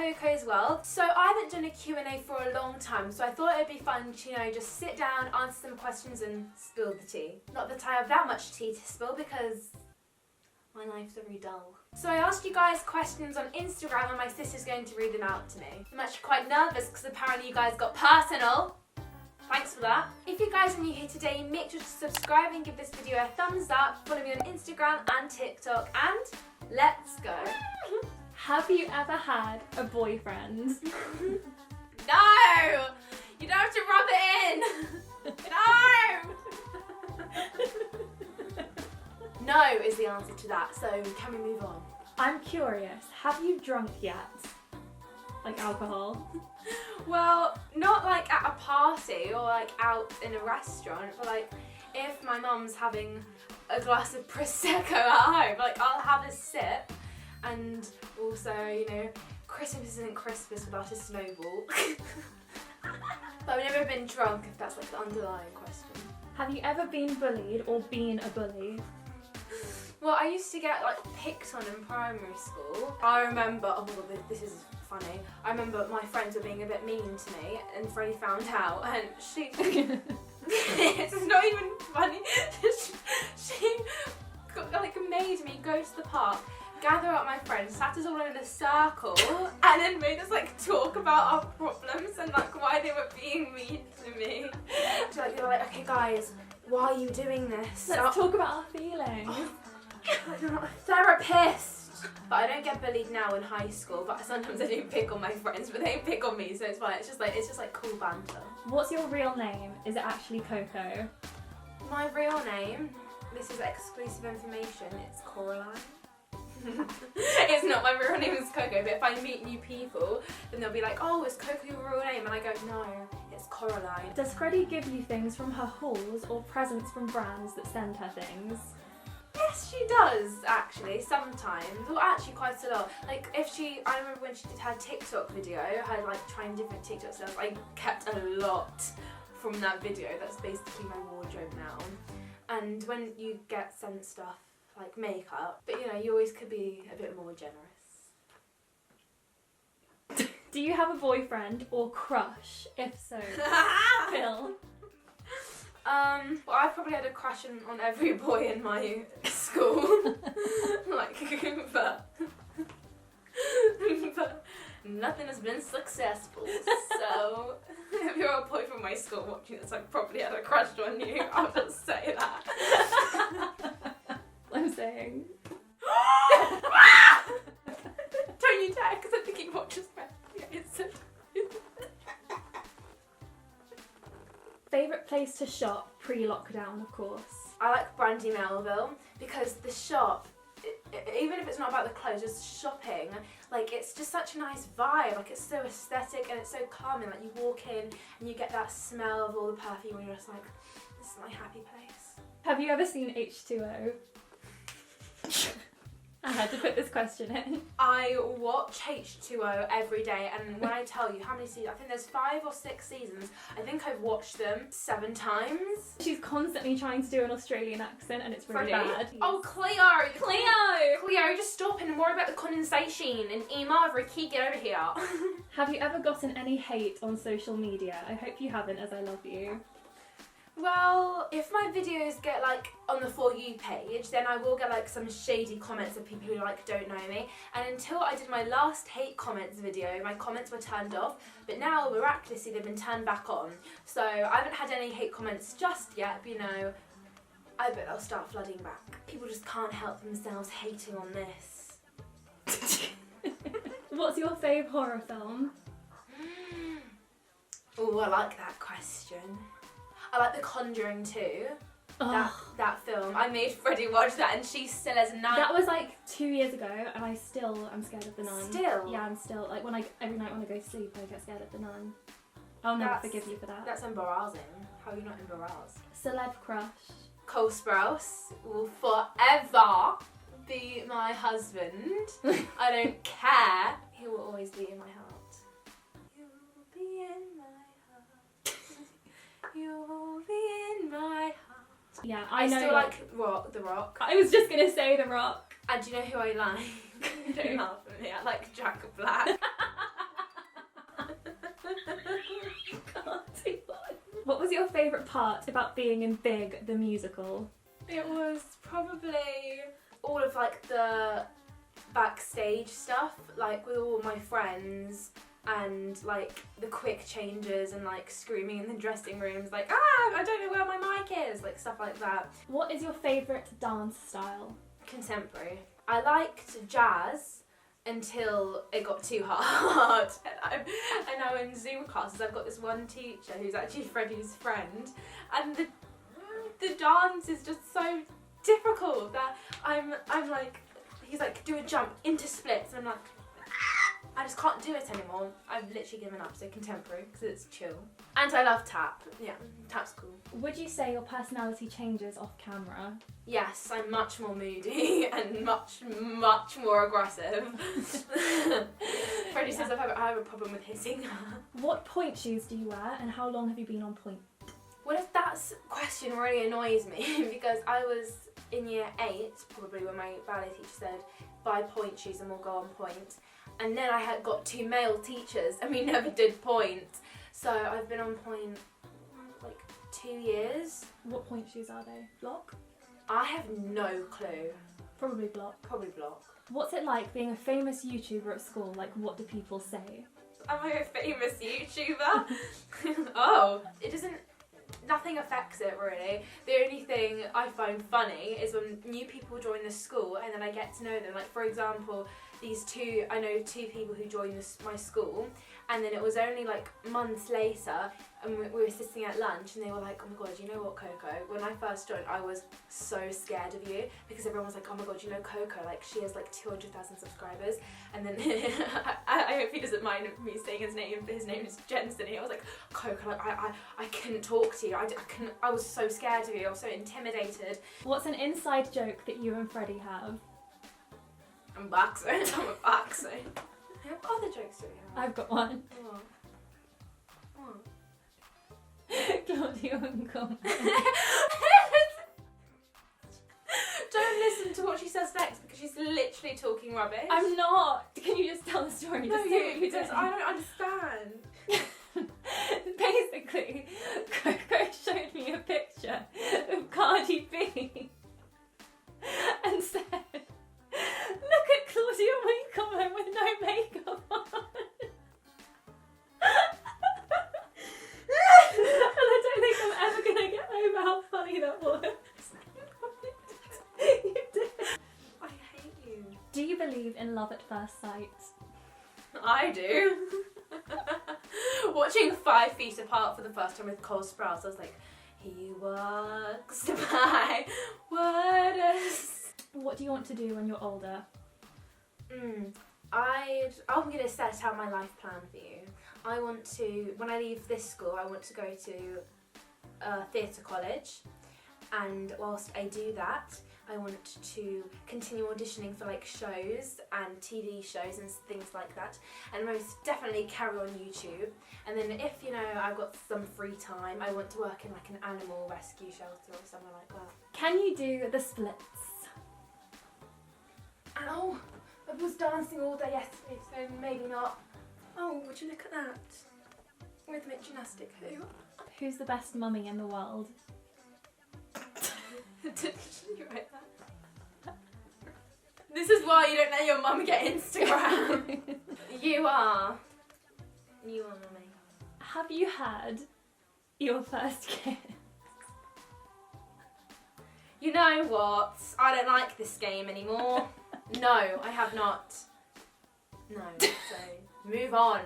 Coco's world. So I haven't done a Q&A for a long time, so I thought it'd be fun to, just sit down, answer some questions and spill the tea. Not that I have that much tea to spill because my life's very dull. So I asked you guys questions on Instagram and my sister's going to read them out to me. I'm actually quite nervous because apparently you guys got personal. Thanks for that. If you guys are new here today, make sure to subscribe and give this video a thumbs up. Follow me on Instagram and TikTok, and let's go. Have you ever had a boyfriend? No! You don't have to rub it in! No! No is the answer to that, so can we move on? I'm curious, have you drunk yet? Like alcohol? Well, not like at a party or like out in a restaurant, but like if my mum's having a glass of Prosecco at home, like I'll have a sip. And also, Christmas isn't Christmas without a snowball. But I've never been drunk, if that's like the underlying question. Have you ever been bullied or been a bully? Well, I used to get like picked on in primary school. I remember, oh my god, this is funny. I remember my friends were being a bit mean to me and Freddie found out and she... It's not even funny. She made me go to the park, gather up my friends, sat us all in a circle and then made us talk about our problems and why they were being mean to me. So they were like, okay guys, why are you doing this? Let's talk about our feelings. I'm not a therapist. But I don't get bullied now in high school, but sometimes I do pick on my friends, but they pick on me, so it's fine. It's just cool banter. What's your real name? Is it actually Coco? My real name, this is exclusive information, it's Coraline. It's not, my real name is Coco, but if I meet new people, then they'll be like, oh, is Coco your real name? And I go, no, it's Coraline. Does Freddie give you things from her hauls or presents from brands that send her things? Yes, she does, actually, sometimes. Well, actually quite a lot. I remember when she did her TikTok video, her trying different TikTok stuff, I kept a lot from that video. That's basically my wardrobe now. And when you get sent stuff, like makeup, but you always could be a bit more generous. Do you have a boyfriend or crush? If so, Phil. Well, I've probably had a crush on every boy in my school. but nothing has been successful. So if you're a boy from my school watching this, I've probably had a crush on you. I'll just say that. I'm saying. Don't you dare, because I think he watches my videos. Favourite place to shop pre-lockdown, of course. I like Brandy Melville because the shop, even if it's not about the clothes, just shopping, it's just such a nice vibe. It's so aesthetic and it's so calming. You walk in and you get that smell of all the perfume and you're just like, this is my happy place. Have you ever seen H2O? I had to put this question in. I watch H2O every day, and when I tell you how many seasons, I think there's 5 or 6 seasons, I think I've watched them 7 times. She's constantly trying to do an Australian accent and it's really bad. Oh, Cleo! Cleo, just stop and worry about the condensation. And Emma, Ricky, get over here. Have you ever gotten any hate on social media? I hope you haven't, as I love you. Well, if my videos get on the For You page, then I will get some shady comments of people who don't know me. And until I did my last hate comments video, my comments were turned off. But now, miraculously, they've been turned back on. So I haven't had any hate comments just yet, but I bet they'll start flooding back. People just can't help themselves hating on this. What's your fave horror film? Oh, I like that question. I like The Conjuring 2. That film. I made Freddie watch that and she still has 9. That was 2 years ago and I still am scared of the nun. Still? Yeah, I'm still, every night when I go to sleep I get scared of the nun. I'll never forgive you for that. That's embarrassing. How are you not embarrassed? Celeb crush. Cole Sprouse will forever be my husband. I don't care. He will always be in my heart. You will be in my heart. You'll be in my heart. Yeah, I know. I still like The Rock. I was just gonna say The Rock. And do you know who I like? Don't laugh at me. I like Jack Black. party one. What was your favourite part about being in Big, the musical? It was probably all of like the backstage stuff, like with all my friends, and like the quick changes and like screaming in the dressing rooms like, I don't know where my mic is, like stuff like that. What is your favourite dance style? Contemporary. I liked jazz until it got too hard. And now in Zoom classes I've got this one teacher who's actually Freddie's friend, and the dance is just so difficult that I'm like, he's like, do a jump into splits, and I'm like, I just can't do it anymore. I've literally given up. So contemporary, because it's chill. And I love tap. Yeah, tap's cool. Would you say your personality changes off camera? Yes, I'm much more moody and much more aggressive. Freddie says I have a problem with hitting her. What point shoes do you wear, and how long have you been on point? Well, if that question really annoys me, because I was in year 8, probably, when my ballet teacher said, buy point shoes and we'll go on point. And then I had got 2 male teachers and we never did point. So I've been on point like 2 years. What point shoes are they? Block? I have no clue. Probably block. Probably block. What's it like being a famous YouTuber at school? Like, what do people say? Am I a famous YouTuber? Oh, it doesn't... Nothing affects it really. The only thing I find funny is when new people join the school and then I get to know them. Like, for example, I know 2 people who joined my school, and then it was only like months later and we were sitting at lunch and they were like, oh my god, you know what, Coco? When I first joined, I was so scared of you, because everyone was like, oh my god, you know Coco, like she has like 200,000 subscribers. And then I hope he doesn't mind me saying his name, but his name is Jensen. And I was like, Coco, like I couldn't talk to you. I was so scared of you. I was so intimidated. What's an inside joke that you and Freddie have? I'm boxer. I'm a boxer. What other jokes do we have? I've got one. What? Claudia and Coco. Don't listen to what she says next, because she's literally talking rubbish. I'm not. Can you just tell the story? No, Just say what you because did. I don't understand. Basically, Coco showed me a picture of Cardi B and said, look at Claudia when you come home with no makeup on. And I don't think I'm ever going to get over how funny that was. You did. I hate you. Do you believe in love at first sight? I do. Watching 5 Feet Apart for the first time with Cole Sprouse, I was like, he walks by waters. What do you want to do when you're older? I'm going to set out my life plan for you. I want to, when I leave this school, I want to go to theatre college, and whilst I do that, I want to continue auditioning for like shows and TV shows and things like that, and most definitely carry on YouTube. And then if, you know, I've got some free time, I want to work in like an animal rescue shelter or somewhere like that. Can you do the splits? Ow! I was dancing all day yesterday, so maybe not. Oh, would you look at that? Rhythmic gymnastic, who? Who's the best mummy in the world? Did you write that? This is why you don't let your mum get Instagram. You are mummy. Have you had your first kiss? You know what? I don't like this game anymore. No, I have not. No, so move on.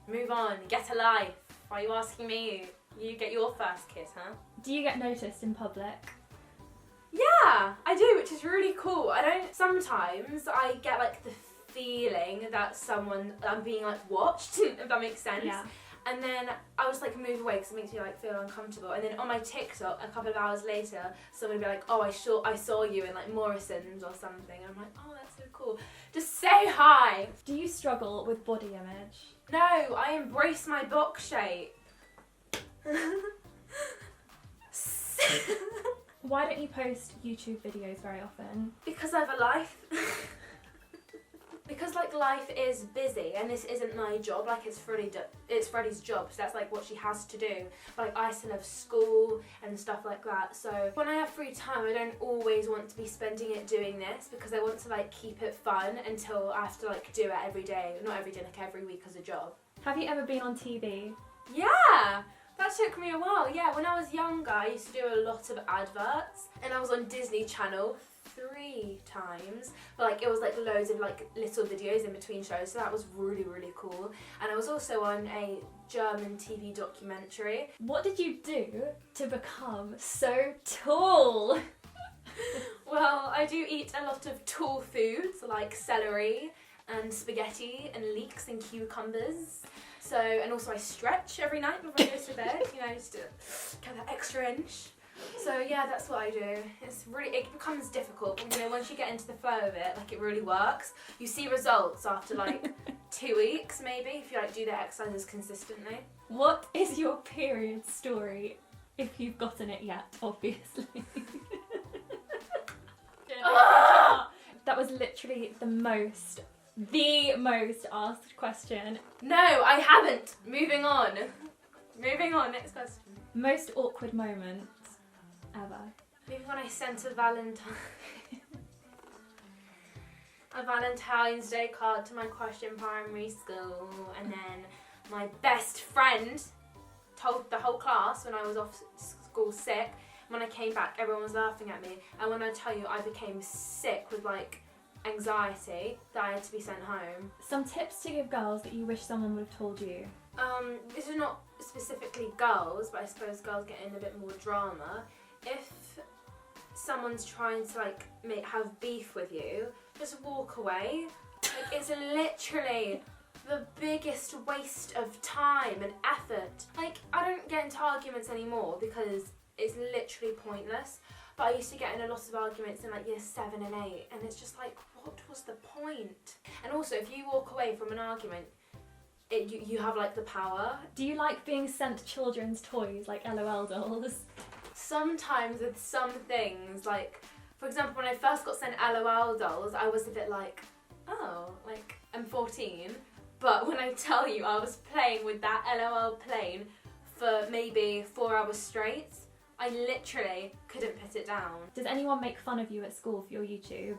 Move on. Get a life. Why are you asking me? You get your first kiss, huh? Do you get noticed in public? Yeah, I do, which is really cool. Sometimes I get like the feeling that I'm being like watched, if that makes sense. Yeah. And then I was like move away because it makes me like feel uncomfortable. And then on my TikTok, a couple of hours later, someone would be like, oh, I saw you in like Morrison's or something. And I'm like, oh, that's so cool. Just say hi. Do you struggle with body image? No, I embrace my box shape. Why don't you post YouTube videos very often? Because I have a life. Because like life is busy, and this isn't my job. Like, it's Freddie's job, so that's like what she has to do. But like, I still have school and stuff like that. So when I have free time, I don't always want to be spending it doing this, because I want to like keep it fun until I have to like do it every day. Not every day, like every week as a job. Have you ever been on TV? Yeah! That took me a while. Yeah, when I was younger, I used to do a lot of adverts, and I was on Disney Channel 3 times, but like it was like loads of like little videos in between shows, so that was really, really cool. And I was also on a German TV documentary. What did you do to become so tall? Well, I do eat a lot of tall foods like celery and spaghetti and leeks and cucumbers. So, and also I stretch every night before I go to bed, you know, just to get that extra inch. So yeah, that's what I do. It becomes difficult, but you know, once you get into the flow of it, like it really works. You see results after like 2 weeks maybe, if you like do the exercises consistently. What is your period story, if you've gotten it yet, obviously? That was literally the most asked question. No, I haven't. Moving on, next question. Most awkward moment ever. Maybe when I sent a Valentine's Day card to my crush in primary school, and then my best friend told the whole class when I was off school sick. When I came back, everyone was laughing at me, and when I tell you I became sick with like anxiety that I had to be sent home. Some tips to give girls that you wish someone would have told you. This is not specifically girls, but I suppose girls get in a bit more drama. If someone's trying to like have beef with you, just walk away. Like, it's literally the biggest waste of time and effort. Like, I don't get into arguments anymore because it's literally pointless. But I used to get in a lot of arguments in like year 7 and 8, and it's just like, what was the point? And also, if you walk away from an argument, you have like the power. Do you like being sent children's toys like LOL dolls? Sometimes with some things, like for example, when I first got sent LOL dolls, I was a bit like, oh, like I'm 14. But when I tell you I was playing with that LOL plane for maybe 4 hours straight, I literally couldn't put it down. Does anyone make fun of you at school for your YouTube?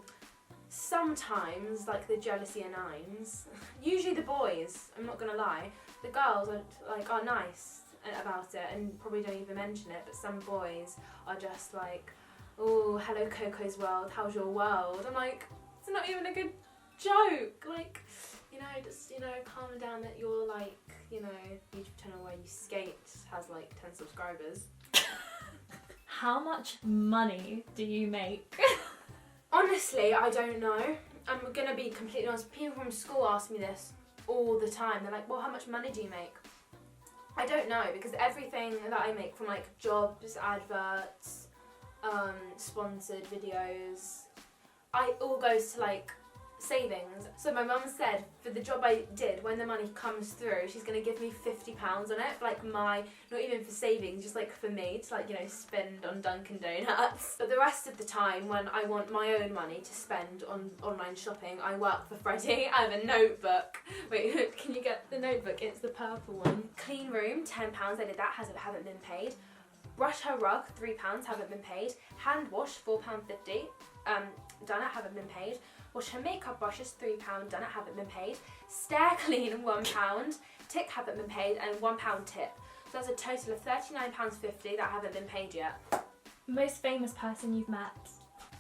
Sometimes, like the jealousy and nines. Usually the boys, I'm not gonna lie. The girls are nice about it and probably don't even mention it, but some boys are just like, oh, hello Coco's world, how's your world? I'm like, it's not even a good joke. Like, you know, just, you know, calm down that you're like, you know, YouTube channel where you skate has like 10 subscribers. How much money do you make? Honestly, I don't know. I'm gonna be completely honest. People from school ask me this all the time. They're like, well, how much money do you make? I don't know, because everything that I make, from like jobs, adverts, sponsored videos, it all goes to like savings. So my mum said for the job I did, when the money comes through, she's going to give me £50 on it, for like not even for savings, just like for me to like, you know, spend on Dunkin' Donuts. But the rest of the time, when I want my own money to spend on online shopping, I work for Freddie. I have a notebook. Wait, can you get the notebook? It's the purple one. Clean room, £10, I did that, haven't been paid. Brush her rug, £3, haven't been paid. Hand wash, £4.50, done it, haven't been paid. Wash her makeup brushes, £3, done it, haven't been paid. Stair clean, £1, tick, haven't been paid, and £1 tip. So that's a total of £39.50 that haven't been paid yet. Most famous person you've met?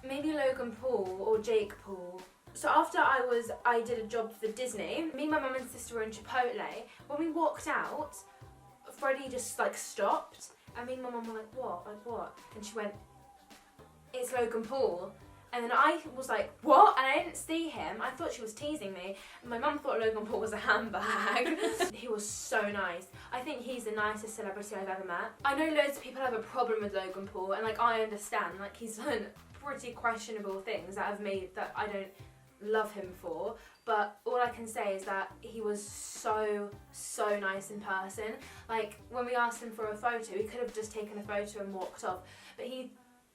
Maybe Logan Paul or Jake Paul. So after I did a job for Disney, me, my mum and sister were in Chipotle. When we walked out, Freddie just like stopped, and me and my mum were like, what? Like what? And she went, it's Logan Paul. And then I was like, what? And I didn't see him. I thought she was teasing me. And my mum thought Logan Paul was a handbag. He was so nice. I think he's the nicest celebrity I've ever met. I know loads of people have a problem with Logan Paul, and like I understand, like he's done pretty questionable things that have made that I don't love him for. But all I can say is that he was so nice in person. Like when we asked him for a photo, he could have just taken a photo and walked off. But he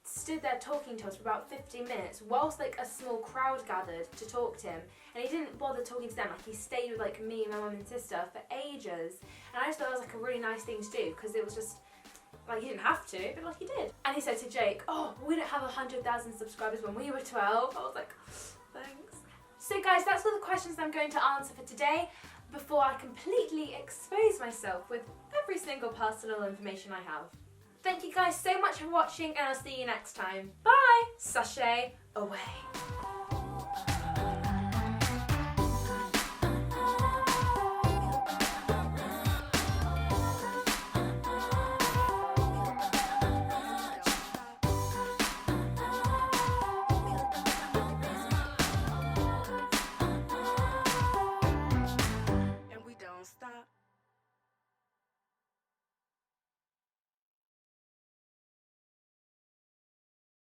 stood there talking to us for about 15 minutes whilst like a small crowd gathered to talk to him, and he didn't bother talking to them. Like, he stayed with like me, my mum and sister for ages, and I just thought it was like a really nice thing to do, because it was just like, he didn't have to, but like he did. And he said to Jake, oh, we didn't have 100,000 subscribers when we were 12. I was like, thanks. So guys, that's all the questions I'm going to answer for today before I completely expose myself with every single personal information I have. Thank you guys so much for watching, and I'll see you next time. Bye! Sashay away.